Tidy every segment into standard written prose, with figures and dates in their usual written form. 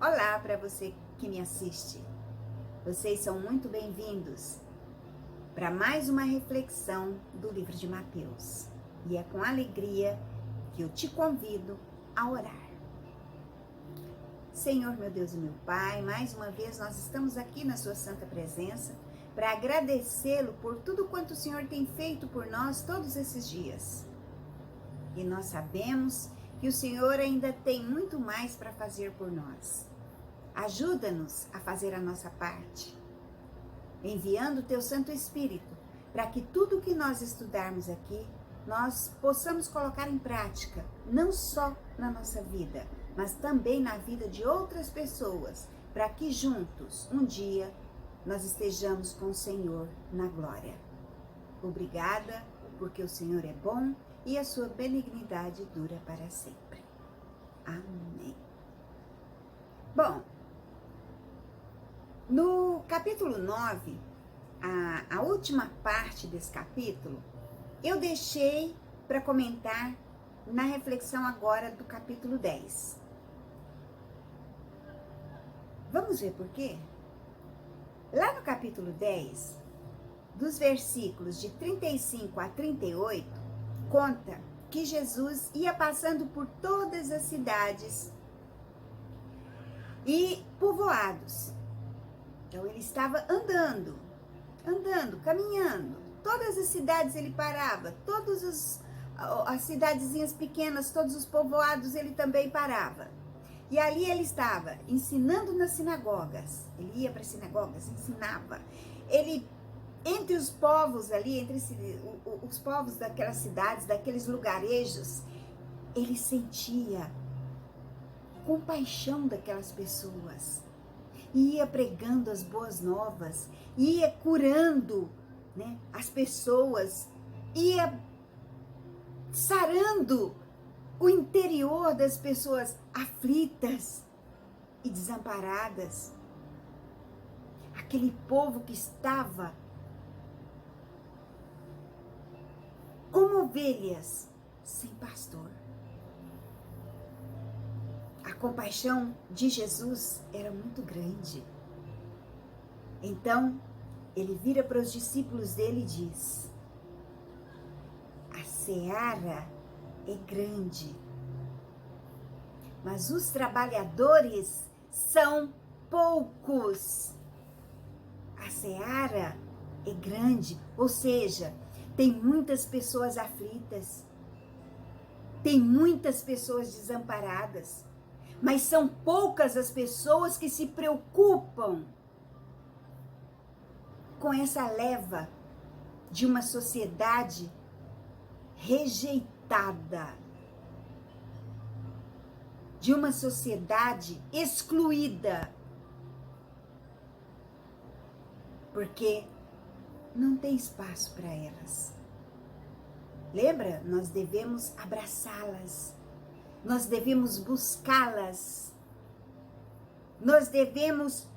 Olá para você que me assiste. Vocês são muito bem-vindos para mais uma reflexão do livro de Mateus. E é com alegria que eu te convido a orar. Senhor, meu Deus e meu Pai, mais uma vez nós estamos aqui na sua santa presença para agradecê-lo por tudo quanto o Senhor tem feito por nós todos esses dias. E nós sabemos que o Senhor ainda tem muito mais para fazer por nós. Ajuda-nos a fazer a nossa parte, enviando o Teu Santo Espírito, para que tudo que nós estudarmos aqui, nós possamos colocar em prática, não só na nossa vida, mas também na vida de outras pessoas, para que juntos, um dia, nós estejamos com o Senhor na glória. Obrigada, porque o Senhor é bom e a sua benignidade dura para sempre. Amém. Bom, no capítulo 9, a última parte desse capítulo, eu deixei para comentar na reflexão agora do capítulo 10. Vamos ver por quê? Lá no capítulo 10, dos versículos de 35 a 38, conta que Jesus ia passando por todas as cidades e povoados. Então ele estava andando, caminhando. Todas as cidades ele parava, todas as cidadezinhas pequenas, todos os povoados ele também parava. E ali ele estava ensinando nas sinagogas. Ele ia para as sinagogas, ensinava. Ele, entre os povos ali, entre os povos daquelas cidades, daqueles lugarejos, ele sentia compaixão daquelas pessoas. Ia pregando as boas novas, ia curando, né, as pessoas, ia sarando o interior das pessoas aflitas e desamparadas. Aquele povo que estava como ovelhas sem pastor. A compaixão de Jesus era muito grande. Então, ele vira para os discípulos dele e diz: a seara é grande, mas os trabalhadores são poucos. A seara é grande, ou seja, tem muitas pessoas aflitas, tem muitas pessoas desamparadas, mas são poucas as pessoas que se preocupam com essa leva de uma sociedade rejeitada, de uma sociedade excluída, porque não tem espaço para elas. Lembra? Nós devemos abraçá-las, nós devemos buscá-las, nós devemos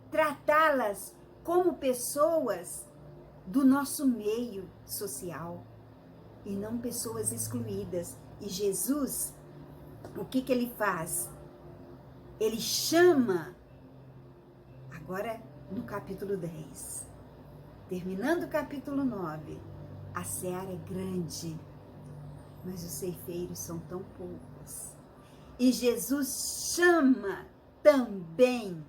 tratá-las como pessoas do nosso meio social e não pessoas excluídas. E Jesus, o que ele faz? Ele chama, agora no capítulo 10, terminando o capítulo 9, a seara é grande, mas os ceifeiros são tão poucos. E Jesus chama também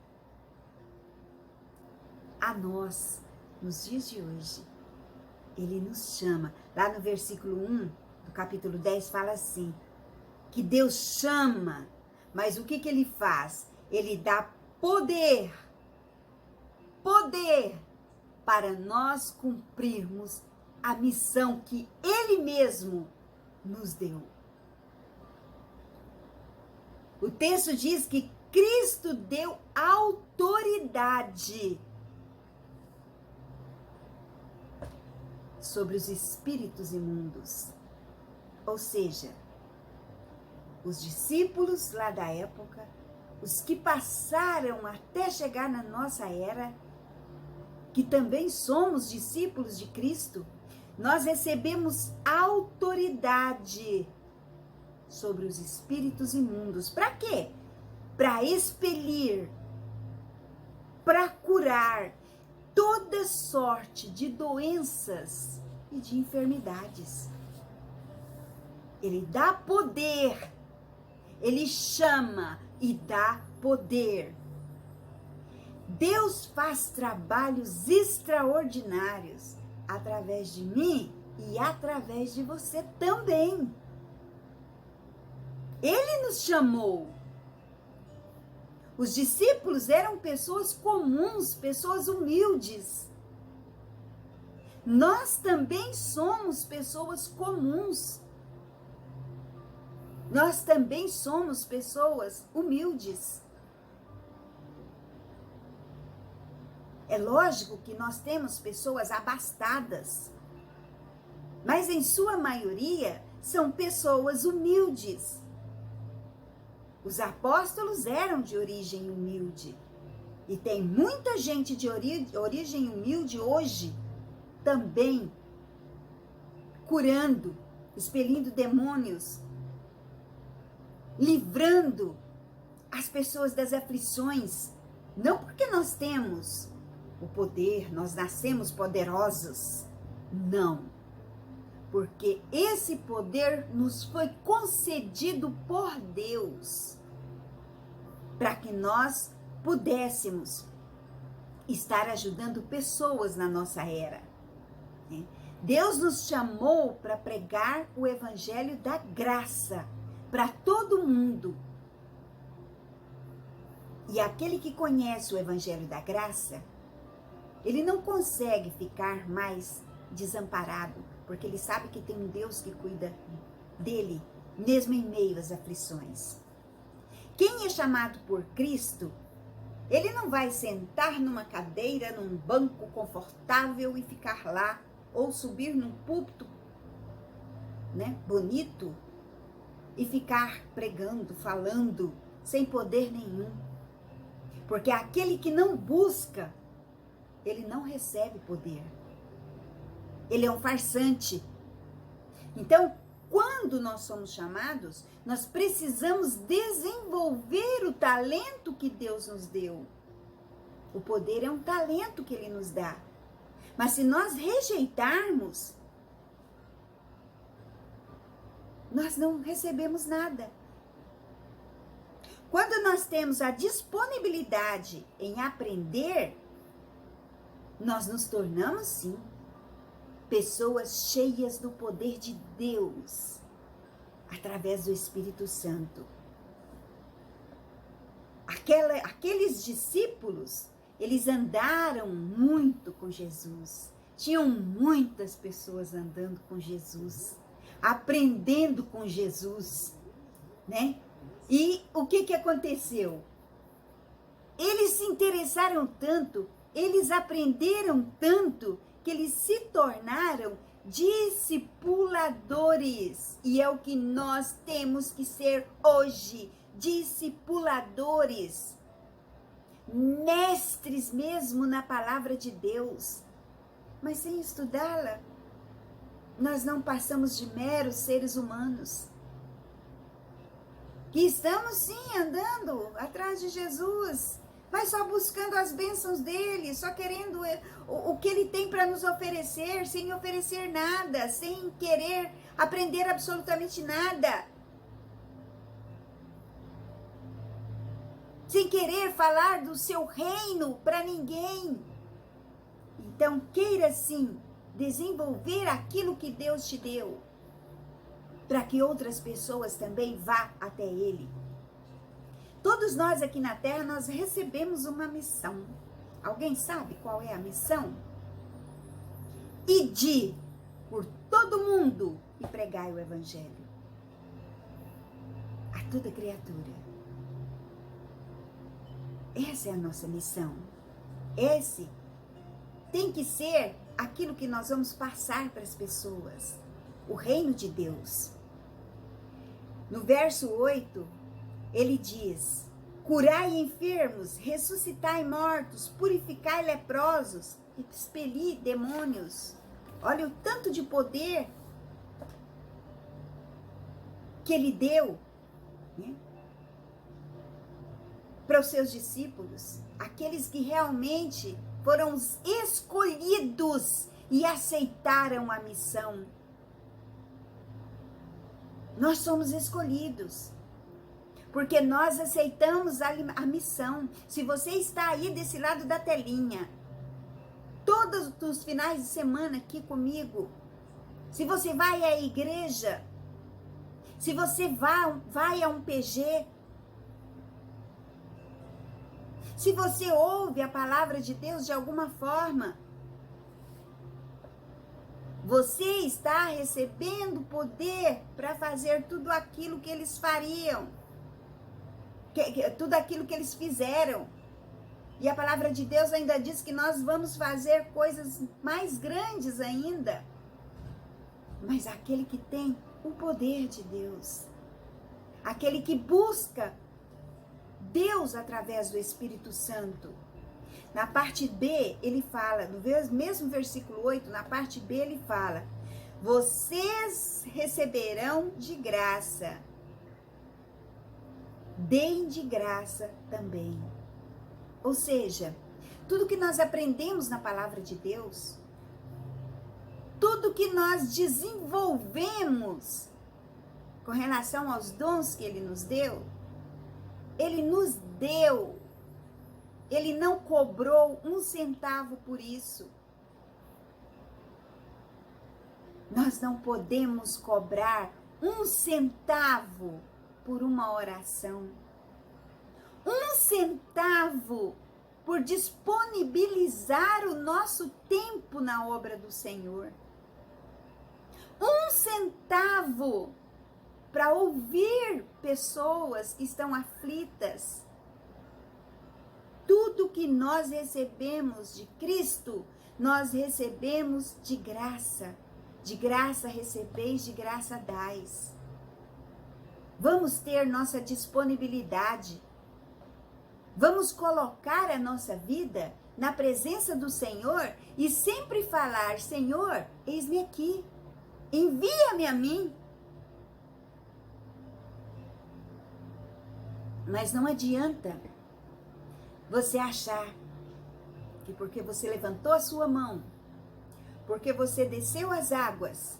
a nós, nos dias de hoje. Ele nos chama. Lá no versículo 1 do capítulo 10 fala assim, que Deus chama, mas o que ele faz? Ele dá poder para nós cumprirmos a missão que Ele mesmo nos deu. O texto diz que Cristo deu autoridade sobre os espíritos imundos. Ou seja, os discípulos lá da época, os que passaram até chegar na nossa era, que também somos discípulos de Cristo, nós recebemos autoridade sobre os espíritos imundos. Para quê? para expelir, para curar toda sorte de doenças e de enfermidades. Ele dá poder, ele chama e dá poder. Deus faz trabalhos extraordinários através de mim e através de você também. Ele nos chamou. Os discípulos eram pessoas comuns, pessoas humildes. Nós também somos pessoas comuns. Nós também somos pessoas humildes. É lógico que nós temos pessoas abastadas, mas em sua maioria são pessoas humildes. Os apóstolos eram de origem humilde. E tem muita gente de origem humilde hoje também curando, expelindo demônios, livrando as pessoas das aflições. Não porque nós temos o poder, nós nascemos poderosos. Não. Porque esse poder nos foi concedido por Deus para que nós pudéssemos estar ajudando pessoas na nossa era. Deus nos chamou para pregar o evangelho da graça para todo mundo. E aquele que conhece o evangelho da graça, ele não consegue ficar mais desamparado, porque ele sabe que tem um Deus que cuida dele, mesmo em meio às aflições. Quem é chamado por Cristo, ele não vai sentar numa cadeira, num banco confortável e ficar lá, ou subir num púlpito, bonito, e ficar pregando, falando, sem poder nenhum. Porque aquele que não busca, ele não recebe poder. Ele é um farsante. Então, quando nós somos chamados, nós precisamos desenvolver o talento que Deus nos deu. O poder é um talento que Ele nos dá. Mas se nós rejeitarmos, nós não recebemos nada. Quando nós temos a disponibilidade em aprender, nós nos tornamos, sim, pessoas cheias do poder de Deus, através do Espírito Santo. Aqueles discípulos, eles andaram muito com Jesus. Tinham muitas pessoas andando com Jesus, aprendendo com Jesus, E o que aconteceu? Eles se interessaram tanto, eles aprenderam tanto, que eles se tornaram discipuladores. E é o que nós temos que ser hoje, discipuladores. Mestres mesmo na palavra de Deus. Mas sem estudá-la, nós não passamos de meros seres humanos. Que estamos sim andando atrás de Jesus, mas só buscando as bênçãos dele, só querendo o que ele tem para nos oferecer, sem oferecer nada, sem querer aprender absolutamente nada. Sem querer falar do seu reino para ninguém. Então, queira sim desenvolver aquilo que Deus te deu, para que outras pessoas também vá até Ele. Todos nós aqui na Terra, nós recebemos uma missão. Alguém sabe qual é a missão? Ide por todo mundo e pregai o Evangelho a toda criatura. Essa é a nossa missão. Esse tem que ser aquilo que nós vamos passar para as pessoas. O reino de Deus. No verso 8, ele diz: curai enfermos, ressuscitai mortos, purificai leprosos, expeli demônios. Olha o tanto de poder que ele deu. para os seus discípulos, aqueles que realmente foram os escolhidos e aceitaram a missão. Nós somos escolhidos, porque nós aceitamos a missão. Se você está aí desse lado da telinha, todos os finais de semana aqui comigo, se você vai à igreja, se você vai a um PG, se você ouve a palavra de Deus de alguma forma, você está recebendo poder para fazer tudo aquilo que eles fariam, tudo aquilo que eles fizeram. E a palavra de Deus ainda diz que nós vamos fazer coisas mais grandes ainda. Mas aquele que tem o poder de Deus, aquele que busca Deus através do Espírito Santo. Na parte B, ele fala, no mesmo versículo 8, na parte B ele fala: vocês receberão de graça, deem de graça também. Ou seja, tudo que nós aprendemos na palavra de Deus, tudo que nós desenvolvemos com relação aos dons que Ele nos deu, Ele nos deu. Ele não cobrou um centavo por isso. Nós não podemos cobrar um centavo por uma oração. Um centavo por disponibilizar o nosso tempo na obra do Senhor. Um centavo para ouvir pessoas que estão aflitas. Tudo que nós recebemos de Cristo, nós recebemos de graça. De graça recebeis, de graça dais. Vamos ter nossa disponibilidade. Vamos colocar a nossa vida na presença do Senhor e sempre falar: Senhor, eis-me aqui, envia-me a mim. Mas não adianta você achar que porque você levantou a sua mão, porque você desceu as águas,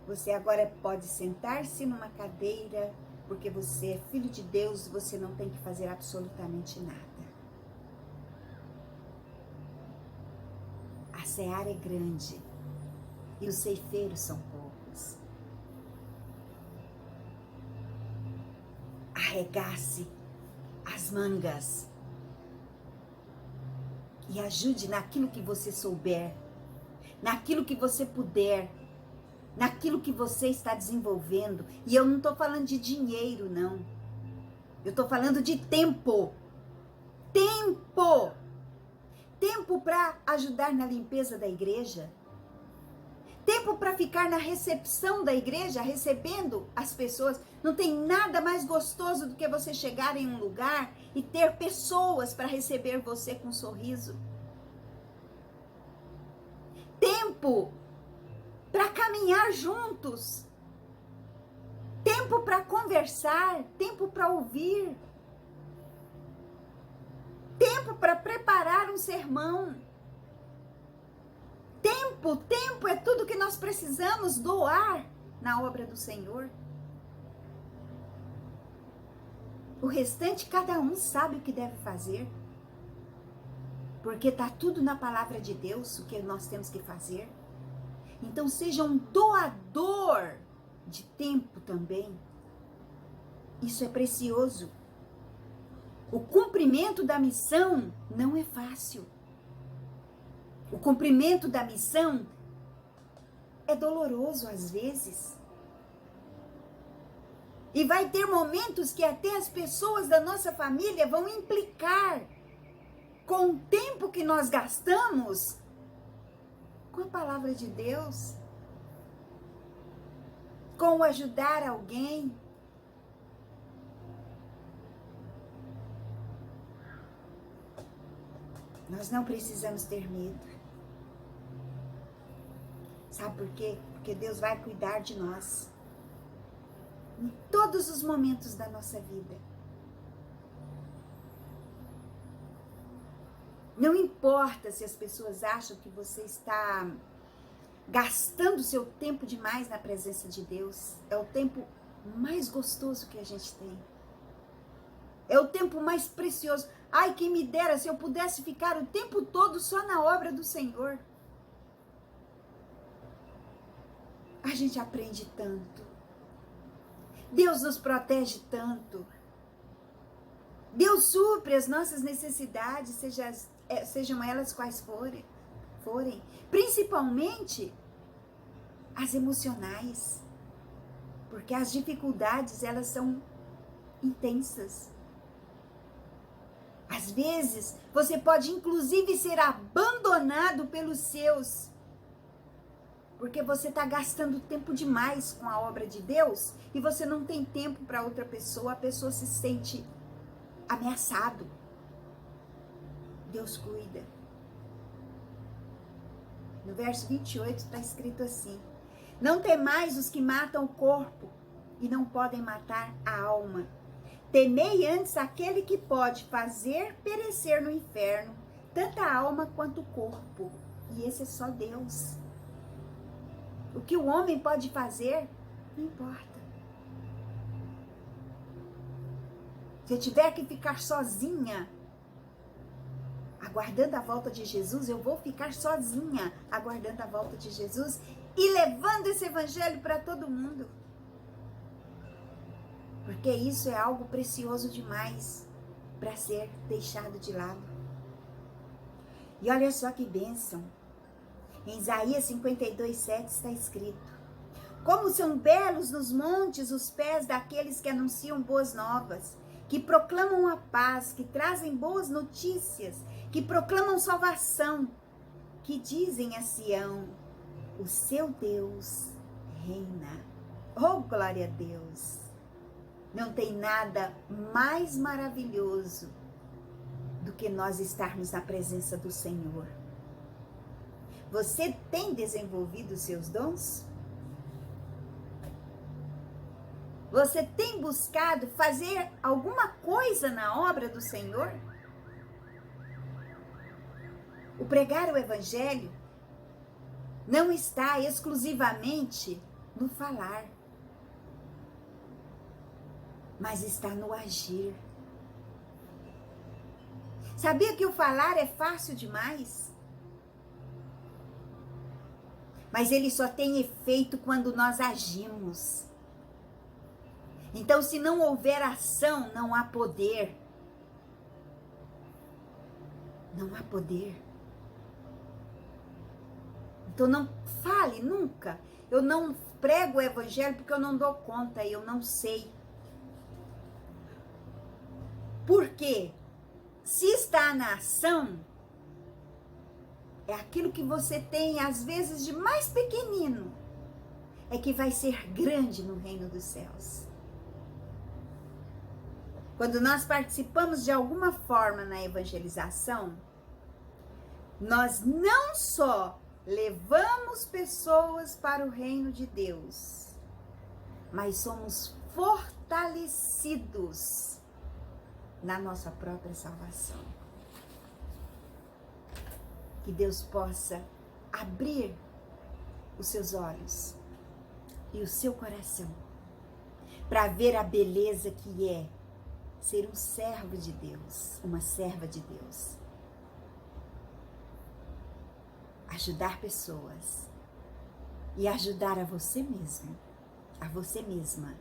você agora pode sentar-se numa cadeira, porque você é filho de Deus, você não tem que fazer absolutamente nada. A seara é grande e os ceifeiros são poucos. Arregace as mangas e ajude naquilo que você souber, naquilo que você puder, naquilo que você está desenvolvendo. E eu não estou falando de dinheiro, não. Eu estou falando de tempo. Tempo! Tempo para ajudar na limpeza da igreja. Tempo para ficar na recepção da igreja, recebendo as pessoas. Não tem nada mais gostoso do que você chegar em um lugar e ter pessoas para receber você com um sorriso. Tempo para caminhar juntos. Tempo para conversar, tempo para ouvir. Tempo para preparar um sermão. Tempo é tudo que nós precisamos doar na obra do Senhor. O restante, cada um sabe o que deve fazer. Porque está tudo na palavra de Deus, o que nós temos que fazer. Então, seja um doador de tempo também. Isso é precioso. O cumprimento da missão não é fácil. O cumprimento da missão é doloroso às vezes. E vai ter momentos que até as pessoas da nossa família vão implicar com o tempo que nós gastamos com a palavra de Deus, com o ajudar alguém. Nós não precisamos ter medo. Sabe por quê? Porque Deus vai cuidar de nós em todos os momentos da nossa vida. Não importa se as pessoas acham que você está gastando seu tempo demais na presença de Deus. É o tempo mais gostoso que a gente tem. É o tempo mais precioso. Ai, quem me dera se eu pudesse ficar o tempo todo só na obra do Senhor. A gente aprende tanto. Deus nos protege tanto. Deus supre as nossas necessidades, sejam elas quais forem. Principalmente as emocionais. Porque as dificuldades, elas são intensas. Às vezes, você pode inclusive ser abandonado pelos seus, porque você está gastando tempo demais com a obra de Deus e você não tem tempo para outra pessoa, a pessoa se sente ameaçado. Deus cuida. No verso 28 está escrito assim: não temais os que matam o corpo e não podem matar a alma. Temei antes aquele que pode fazer perecer no inferno tanto a alma quanto o corpo. E esse é só Deus. O que o homem pode fazer, não importa. Se eu tiver que ficar sozinha, aguardando a volta de Jesus, eu vou ficar sozinha, aguardando a volta de Jesus e levando esse evangelho para todo mundo. Porque isso é algo precioso demais para ser deixado de lado. E olha só que bênção. Em Isaías 52:7 está escrito: como são belos nos montes os pés daqueles que anunciam boas novas, que proclamam a paz, que trazem boas notícias, que proclamam salvação, que dizem a Sião: o seu Deus reina. Oh, glória a Deus! Não tem nada mais maravilhoso do que nós estarmos na presença do Senhor. Você tem desenvolvido os seus dons? Você tem buscado fazer alguma coisa na obra do Senhor? O pregar o Evangelho não está exclusivamente no falar, mas está no agir. Sabia que o falar é fácil demais? Mas ele só tem efeito quando nós agimos. Então, se não houver ação, não há poder. Não há poder. Então, não fale nunca. Eu não prego o Evangelho porque eu não dou conta, eu não sei. Porque se está na ação, é aquilo que você tem, às vezes, de mais pequenino, é que vai ser grande no reino dos céus. Quando nós participamos de alguma forma na evangelização, nós não só levamos pessoas para o reino de Deus, mas somos fortalecidos na nossa própria salvação. Que Deus possa abrir os seus olhos e o seu coração para ver a beleza que é ser um servo de Deus, uma serva de Deus. Ajudar pessoas e ajudar a você mesmo, a você mesma,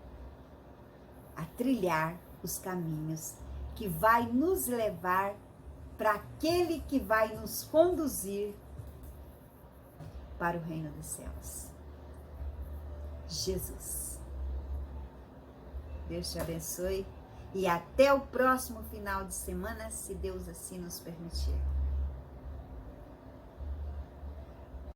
a trilhar os caminhos que vai nos levar para aquele que vai nos conduzir para o reino dos céus. Jesus. Deus te abençoe e até o próximo final de semana, se Deus assim nos permitir.